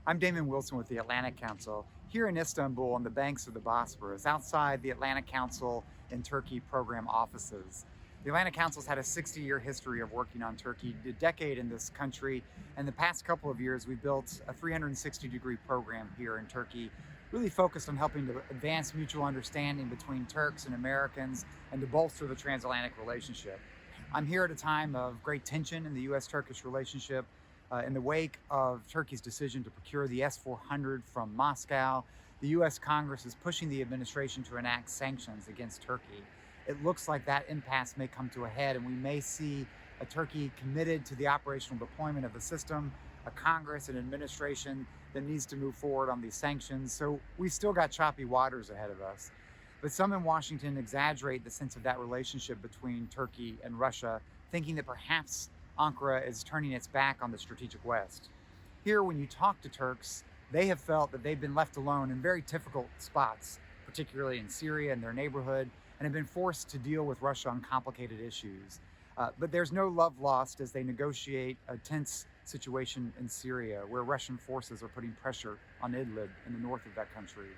I'm Damon Wilson with the Atlantic Council here in Istanbul on the banks of the Bosphorus, outside the Atlantic Council and Turkey program offices. The Atlantic Council's had a 60-year history of working on Turkey, a decade in this country, and the past couple of years we've built a 360-degree program here in Turkey, really focused on helping to advance mutual understanding between Turks and Americans and to bolster the transatlantic relationship. I'm here at a time of great tension in the U.S.-Turkish relationship. In the wake of Turkey's decision to procure the S-400 from Moscow, the U.S. Congress is pushing the administration to enact sanctions against Turkey. It looks like that impasse may come to a head, and we may see a Turkey committed to the operational deployment of the system, a Congress and administration that needs to move forward on these sanctions. So we've still got choppy waters ahead of us. But some in Washington exaggerate the sense of that relationship between Turkey and Russia, thinking that perhaps Ankara is turning its back on the strategic West. Here, when you talk to Turks, they have felt that they've been left alone in very difficult spots, particularly in Syria and their neighborhood, and have been forced to deal with Russia on complicated issues. But there's no love lost as they negotiate a tense situation in Syria, where Russian forces are putting pressure on Idlib in the north of that country.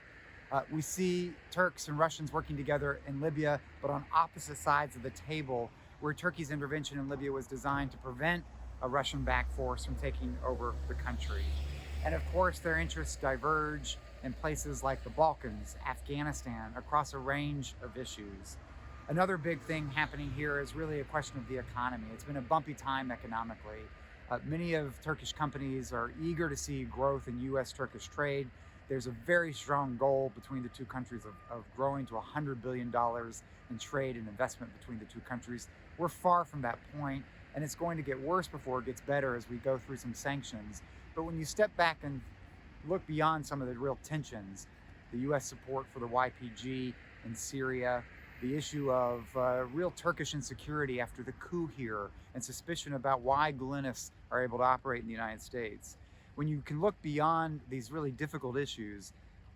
We see Turks and Russians working together in Libya, but on opposite sides of the table, where Turkey's intervention in Libya was designed to prevent a Russian-backed force from taking over the country. And of course, their interests diverge in places like the Balkans, Afghanistan, across a range of issues. Another big thing happening here is really a question of the economy. It's been a bumpy time economically. Many of Turkish companies are eager to see growth in U.S.-Turkish trade. There's a very strong goal between the two countries of growing to $100 billion in trade and investment between the two countries. We're far from that point, and it's going to get worse before it gets better as we go through some sanctions. But when you step back and look beyond some of the real tensions, the U.S. support for the YPG in Syria, the issue of real Turkish insecurity after the coup here, and suspicion about why Gulenists are able to operate in the United States. When you can look beyond these really difficult issues,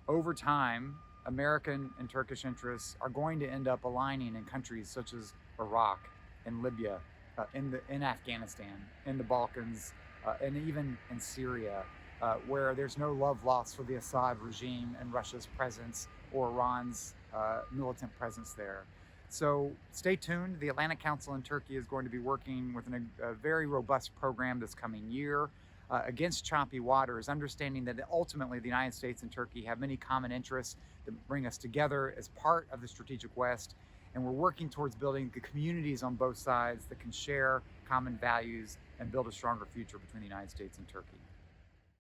over time, American and Turkish interests are going to end up aligning in countries such as Iraq and Libya, in Afghanistan, in the Balkans, and even in Syria, where there's no love lost for the Assad regime and Russia's presence or Iran's militant presence there. So stay tuned. The Atlantic Council in Turkey is going to be working with a very robust program this coming year against choppy waters, understanding that ultimately the United States and Turkey have many common interests that bring us together as part of the strategic West. And we're working towards building the communities on both sides that can share common values and build a stronger future between the United States and Turkey.